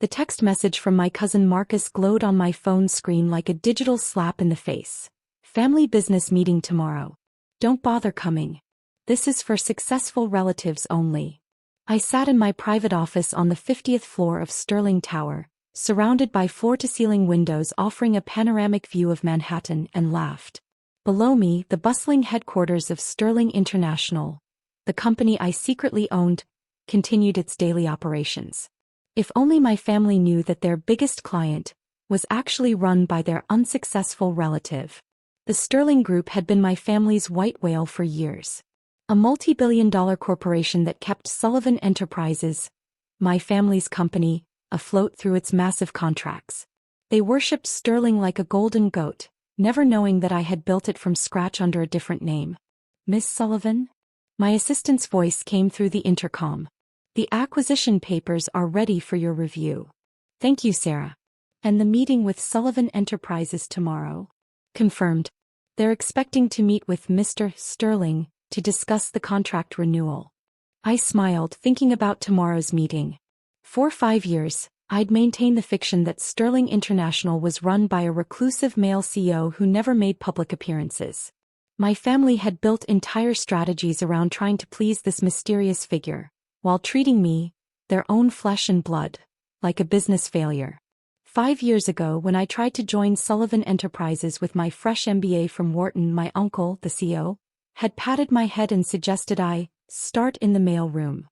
The text message from my cousin Marcus glowed on my phone screen like a digital slap in the face. Family business meeting tomorrow. Don't bother coming. This is for successful relatives only. I sat in my private office on the 50th floor of Sterling Tower, surrounded by floor-to-ceiling windows offering a panoramic view of Manhattan, and laughed. Below me, the bustling headquarters of Sterling International, the company I secretly owned, continued its daily operations. If only my family knew that their biggest client was actually run by their unsuccessful relative. The Sterling Group had been my family's white whale for years. A multi-billion-dollar corporation that kept Sullivan Enterprises, my family's company, afloat through its massive contracts. They worshipped Sterling like a golden goat, never knowing that I had built it from scratch under a different name. Miss Sullivan? My assistant's voice came through the intercom. The acquisition papers are ready for your review. Thank you, Sarah. And the meeting with Sullivan Enterprises tomorrow? Confirmed. They're expecting to meet with Mr. Sterling to discuss the contract renewal. I smiled, thinking about tomorrow's meeting. For 5 years, I'd maintained the fiction that Sterling International was run by a reclusive male CEO who never made public appearances. My family had built entire strategies around trying to please this mysterious figure, while treating me, their own flesh and blood, like a business failure. 5 years ago, when I tried to join Sullivan Enterprises with my fresh MBA from Wharton, my uncle, the CEO, had patted my head and suggested I start in the mail room.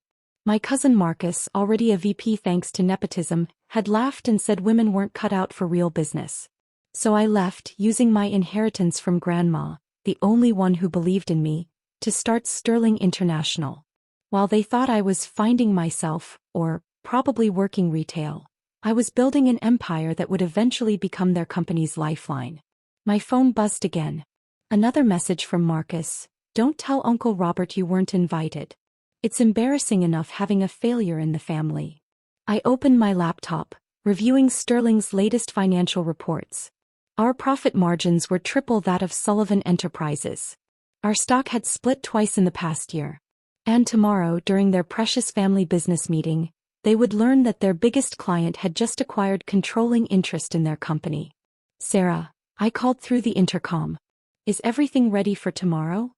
My cousin Marcus, already a VP thanks to nepotism, had laughed and said women weren't cut out for real business. So I left, using my inheritance from Grandma, the only one who believed in me, to start Sterling International. While they thought I was finding myself, or probably working retail, I was building an empire that would eventually become their company's lifeline. My phone buzzed again. Another message from Marcus. Don't tell Uncle Robert you weren't invited. It's embarrassing enough having a failure in the family. I opened my laptop, reviewing Sterling's latest financial reports. Our profit margins were triple that of Sullivan Enterprises. Our stock had split twice in the past year. And tomorrow, during their precious family business meeting, they would learn that their biggest client had just acquired controlling interest in their company. Sarah, I called through the intercom. Is everything ready for tomorrow?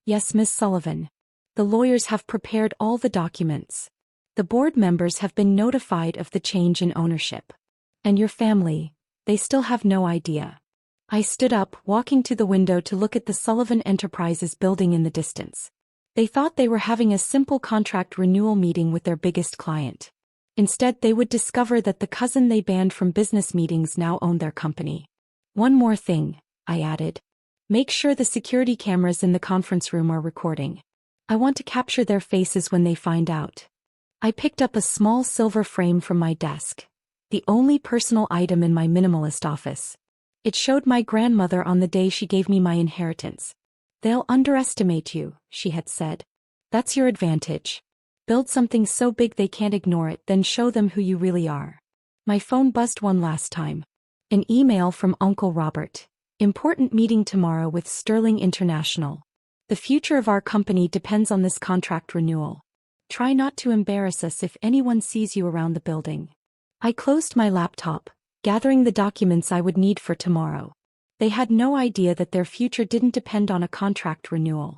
Yes, Miss Sullivan. The lawyers have prepared all the documents. The board members have been notified of the change in ownership. And your family, they still have no idea. I stood up, walking to the window to look at the Sullivan Enterprises building in the distance. They thought they were having a simple contract renewal meeting with their biggest client. Instead, they would discover that the cousin they banned from business meetings now owned their company. One more thing, I added. Make sure the security cameras in the conference room are recording. I want to capture their faces when they find out. I picked up a small silver frame from my desk, the only personal item in my minimalist office. It showed my grandmother on the day she gave me my inheritance. They'll underestimate you, she had said. That's your advantage. Build something so big they can't ignore it, then show them who you really are. My phone buzzed one last time. An email from Uncle Robert. Important meeting tomorrow with Sterling International. The future of our company depends on this contract renewal. Try not to embarrass us if anyone sees you around the building. I closed my laptop, gathering the documents I would need for tomorrow. They had no idea that their future didn't depend on a contract renewal.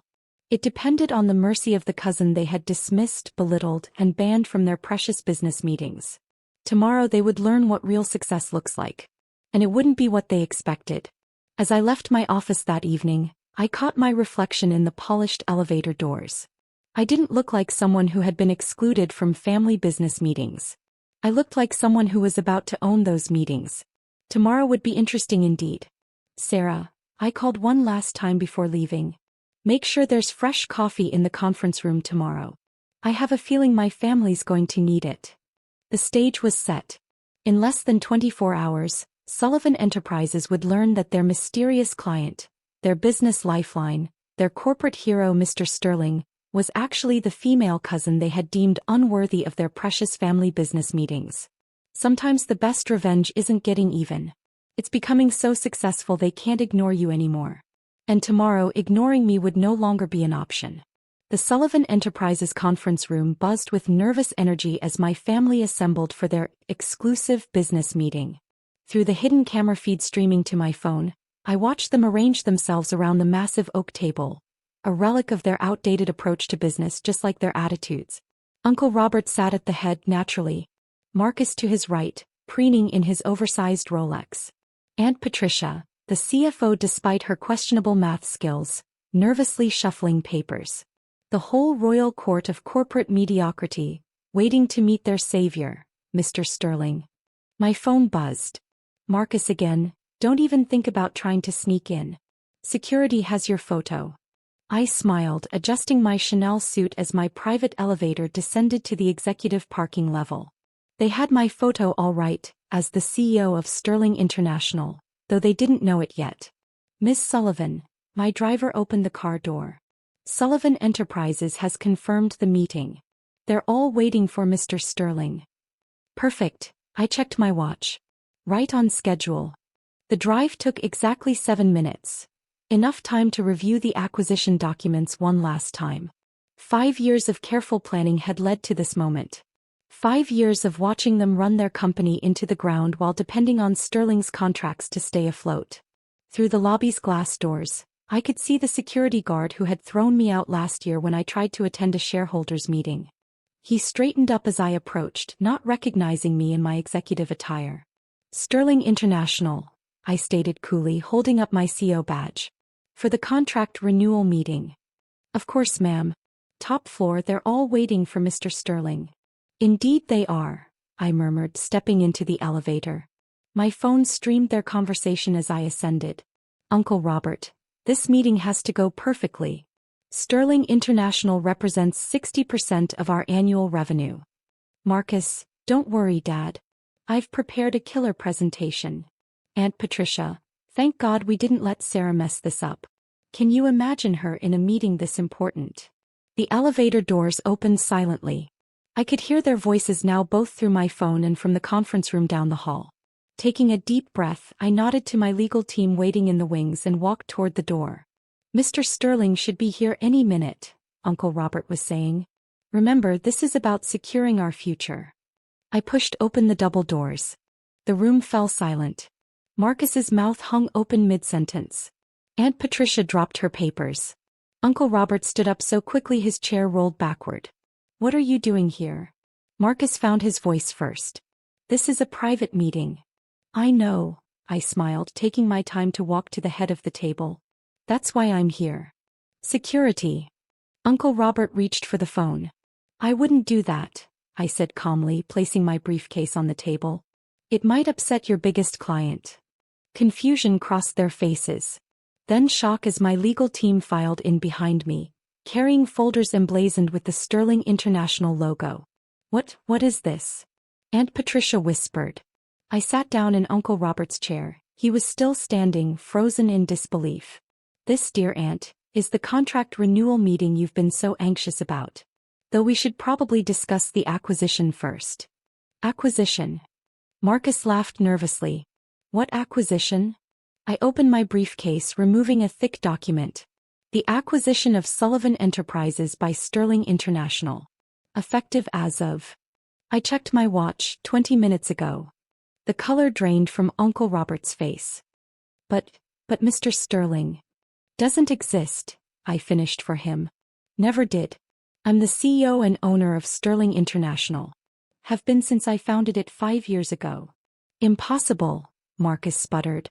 It depended on the mercy of the cousin they had dismissed, belittled, and banned from their precious business meetings. Tomorrow they would learn what real success looks like. And it wouldn't be what they expected. As I left my office that evening, I caught my reflection in the polished elevator doors. I didn't look like someone who had been excluded from family business meetings. I looked like someone who was about to own those meetings. Tomorrow would be interesting indeed. Sarah, I called one last time before leaving. Make sure there's fresh coffee in the conference room tomorrow. I have a feeling my family's going to need it. The stage was set. In less than 24 hours, Sullivan Enterprises would learn that their mysterious client, their business lifeline, their corporate hero Mr. Sterling, was actually the female cousin they had deemed unworthy of their precious family business meetings. Sometimes the best revenge isn't getting even. It's becoming so successful they can't ignore you anymore. And tomorrow ignoring me would no longer be an option. The Sullivan Enterprises conference room buzzed with nervous energy as my family assembled for their exclusive business meeting. Through the hidden camera feed streaming to my phone, I watched them arrange themselves around the massive oak table, a relic of their outdated approach to business just like their attitudes. Uncle Robert sat at the head naturally, Marcus to his right, preening in his oversized Rolex. Aunt Patricia, the CFO despite her questionable math skills, nervously shuffling papers. The whole royal court of corporate mediocrity, waiting to meet their savior, Mr. Sterling. My phone buzzed. Marcus again, don't even think about trying to sneak in. Security has your photo. I smiled, adjusting my Chanel suit as my private elevator descended to the executive parking level. They had my photo all right, as the CEO of Sterling International, though they didn't know it yet. Miss Sullivan, my driver opened the car door. Sullivan Enterprises has confirmed the meeting. They're all waiting for Mr. Sterling. Perfect, I checked my watch. Right on schedule. The drive took exactly 7 minutes. Enough time to review the acquisition documents one last time. 5 years of careful planning had led to this moment. 5 years of watching them run their company into the ground while depending on Sterling's contracts to stay afloat. Through the lobby's glass doors, I could see the security guard who had thrown me out last year when I tried to attend a shareholders' meeting. He straightened up as I approached, not recognizing me in my executive attire. Sterling International, I stated coolly, holding up my CO badge. For the contract renewal meeting. Of course, ma'am. Top floor, they're all waiting for Mr. Sterling. Indeed they are, I murmured, stepping into the elevator. My phone streamed their conversation as I ascended. Uncle Robert, this meeting has to go perfectly. Sterling International represents 60% of our annual revenue. Marcus, don't worry, Dad. I've prepared a killer presentation. Aunt Patricia, thank God we didn't let Sarah mess this up. Can you imagine her in a meeting this important? The elevator doors opened silently. I could hear their voices now both through my phone and from the conference room down the hall. Taking a deep breath, I nodded to my legal team waiting in the wings and walked toward the door. Mr. Sterling should be here any minute, Uncle Robert was saying. Remember, this is about securing our future. I pushed open the double doors. The room fell silent. Marcus's mouth hung open mid-sentence. Aunt Patricia dropped her papers. Uncle Robert stood up so quickly his chair rolled backward. What are you doing here? Marcus found his voice first. This is a private meeting. I know, I smiled, taking my time to walk to the head of the table. That's why I'm here. Security. Uncle Robert reached for the phone. I wouldn't do that, I said calmly, placing my briefcase on the table. It might upset your biggest client. Confusion crossed their faces. Then shock as my legal team filed in behind me, carrying folders emblazoned with the Sterling International logo. What is this? Aunt Patricia whispered. I sat down in Uncle Robert's chair. He was still standing, frozen in disbelief. This, dear Aunt, is the contract renewal meeting you've been so anxious about. Though we should probably discuss the acquisition first. Acquisition. Marcus laughed nervously. What acquisition? I opened my briefcase, removing a thick document. The acquisition of Sullivan Enterprises by Sterling International. Effective as of. I checked my watch 20 minutes ago. The color drained from Uncle Robert's face. But Mr. Sterling doesn't exist, I finished for him. Never did. I'm the CEO and owner of Sterling International. Have been since I founded it 5 years ago. Impossible, Marcus sputtered.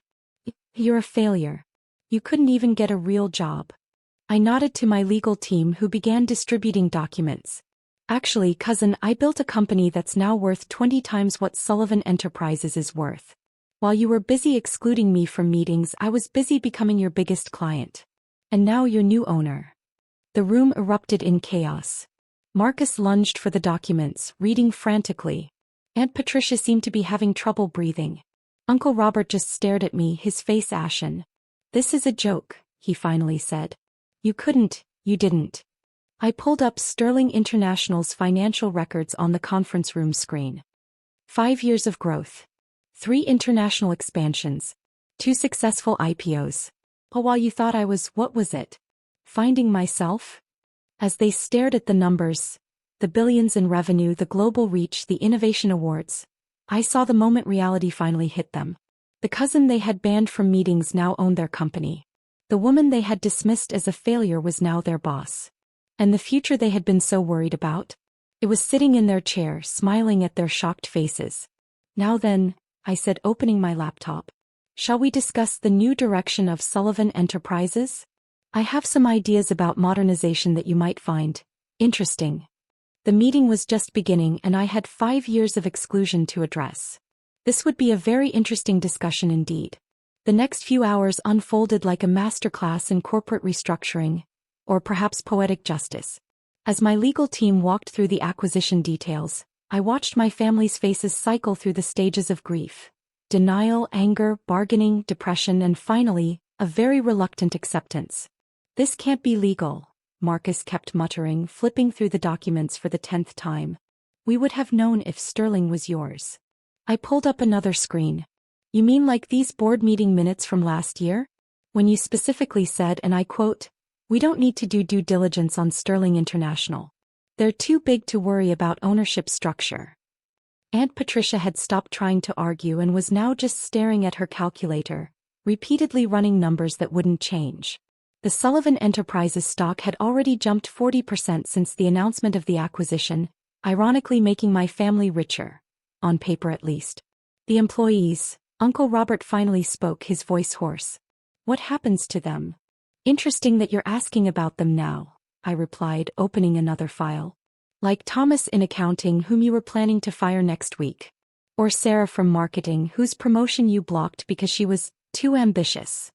You're a failure. You couldn't even get a real job. I nodded to my legal team who began distributing documents. Actually, cousin, I built a company that's now worth 20 times what Sullivan Enterprises is worth. While you were busy excluding me from meetings, I was busy becoming your biggest client. And now your new owner. The room erupted in chaos. Marcus lunged for the documents, reading frantically. Aunt Patricia seemed to be having trouble breathing. Uncle Robert just stared at me, his face ashen. This is a joke, he finally said. You didn't. I pulled up Sterling International's financial records on the conference room screen. 5 years of growth. 3 international expansions. 2 successful IPOs. Oh, while you thought I was, what was it? Finding myself? As they stared at the numbers, the billions in revenue, the global reach, the innovation awards, I saw the moment reality finally hit them. The cousin they had banned from meetings now owned their company. The woman they had dismissed as a failure was now their boss. And the future they had been so worried about? It was sitting in their chair, smiling at their shocked faces. Now then, I said, opening my laptop. Shall we discuss the new direction of Sullivan Enterprises? I have some ideas about modernization that you might find interesting. The meeting was just beginning and I had 5 years of exclusion to address. This would be a very interesting discussion indeed. The next few hours unfolded like a masterclass in corporate restructuring, or perhaps poetic justice. As my legal team walked through the acquisition details, I watched my family's faces cycle through the stages of grief. Denial, anger, bargaining, depression, and finally, a very reluctant acceptance. This can't be legal, Marcus kept muttering, flipping through the documents for the 10th time. We would have known if Sterling was yours. I pulled up another screen. You mean like these board meeting minutes from last year? When you specifically said, and I quote, "We don't need to do due diligence on Sterling International. They're too big to worry about ownership structure." Aunt Patricia had stopped trying to argue and was now just staring at her calculator, repeatedly running numbers that wouldn't change. The Sullivan Enterprises stock had already jumped 40% since the announcement of the acquisition, ironically making my family richer. On paper at least. The employees, Uncle Robert finally spoke, his voice hoarse. What happens to them? Interesting that you're asking about them now, I replied, opening another file. Like Thomas in accounting, whom you were planning to fire next week. Or Sarah from marketing, whose promotion you blocked because she was too ambitious.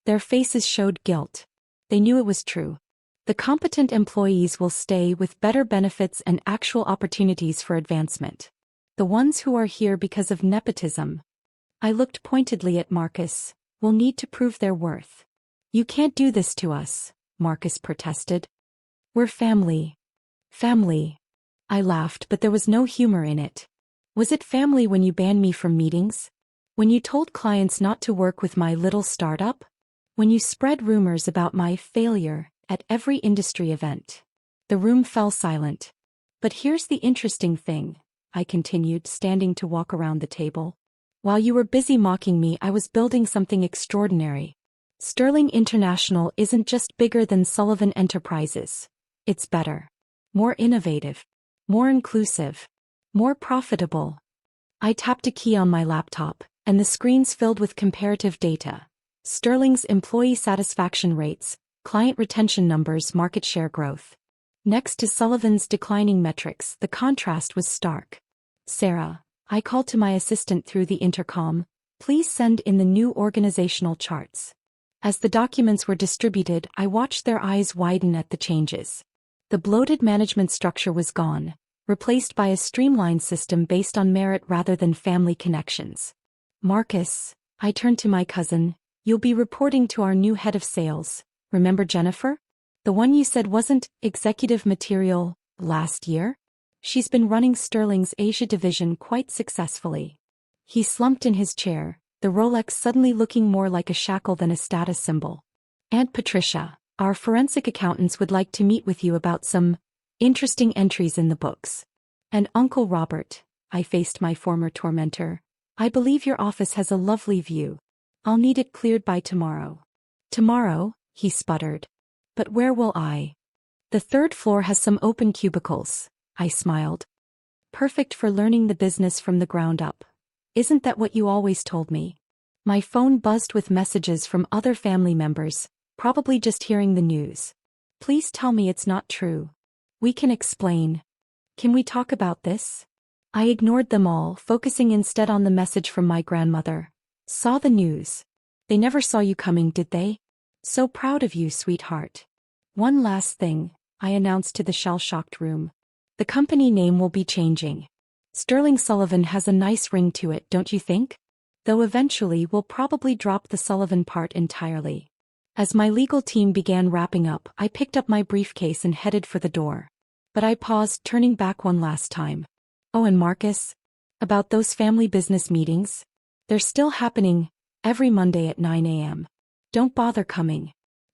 Their faces showed guilt. They knew it was true. The competent employees will stay with better benefits and actual opportunities for advancement. The ones who are here because of nepotism. I looked pointedly at Marcus, will need to prove their worth. You can't do this to us, Marcus protested. We're family. Family. I laughed, but there was no humor in it. Was it family when you banned me from meetings? When you told clients not to work with my little startup? When you spread rumors about my failure at every industry event? The room fell silent. But here's the interesting thing, I continued, standing to walk around the table. While you were busy mocking me, I was building something extraordinary. Sterling International isn't just bigger than Sullivan Enterprises. It's better. More innovative. More inclusive. More profitable. I tapped a key on my laptop, and the screens filled with comparative data. Sterling's employee satisfaction rates, client retention numbers, market share growth. Next to Sullivan's declining metrics, the contrast was stark. Sarah, I called to my assistant through the intercom, please send in the new organizational charts. As the documents were distributed, I watched their eyes widen at the changes. The bloated management structure was gone, replaced by a streamlined system based on merit rather than family connections. Marcus, I turned to my cousin, you'll be reporting to our new head of sales, remember Jennifer? The one you said wasn't executive material last year? She's been running Sterling's Asia division quite successfully. He slumped in his chair, the Rolex suddenly looking more like a shackle than a status symbol. Aunt Patricia, our forensic accountants would like to meet with you about some interesting entries in the books. And Uncle Robert, I faced my former tormentor, I believe your office has a lovely view. I'll need it cleared by tomorrow. Tomorrow, he sputtered. But where will I? The third floor has some open cubicles, I smiled. Perfect for learning the business from the ground up. Isn't that what you always told me? My phone buzzed with messages from other family members, probably just hearing the news. Please tell me it's not true. We can explain. Can we talk about this? I ignored them all, focusing instead on the message from my grandmother. Saw the news. They never saw you coming, did they? So proud of you, sweetheart. One last thing, I announced to the shell-shocked room. The company name will be changing. Sterling Sullivan has a nice ring to it, don't you think? Though eventually we'll probably drop the Sullivan part entirely. As my legal team began wrapping up, I picked up my briefcase and headed for the door. But I paused, turning back one last time. Oh, and Marcus? About those family business meetings? They're still happening, every Monday at 9 a.m. Don't bother coming.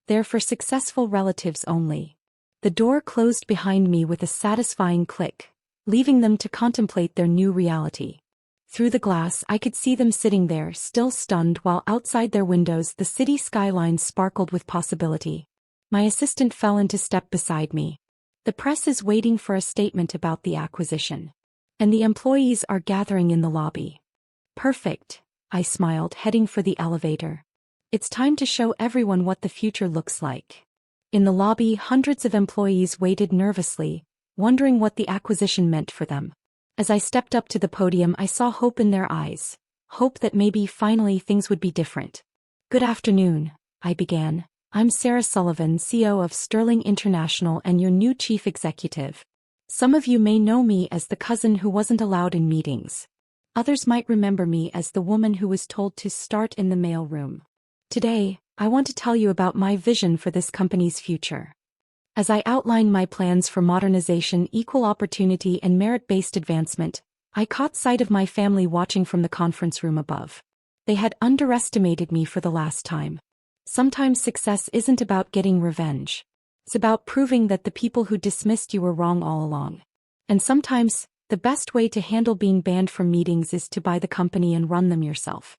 They're for successful relatives only. The door closed behind me with a satisfying click, leaving them to contemplate their new reality. Through the glass I could see them sitting there, still stunned, while outside their windows the city skyline sparkled with possibility. My assistant fell into step beside me. The press is waiting for a statement about the acquisition. And the employees are gathering in the lobby. Perfect, I smiled, heading for the elevator. It's time to show everyone what the future looks like. In the lobby, hundreds of employees waited nervously, wondering what the acquisition meant for them. As I stepped up to the podium, I saw hope in their eyes. Hope that maybe finally things would be different. Good afternoon, I began. I'm Sarah Sullivan, CEO of Sterling International and your new chief executive. Some of you may know me as the cousin who wasn't allowed in meetings. Others might remember me as the woman who was told to start in the mailroom. Today, I want to tell you about my vision for this company's future. As I outline my plans for modernization, equal opportunity, and merit-based advancement, I caught sight of my family watching from the conference room above. They had underestimated me for the last time. Sometimes success isn't about getting revenge. It's about proving that the people who dismissed you were wrong all along. And sometimes, the best way to handle being banned from meetings is to buy the company and run them yourself.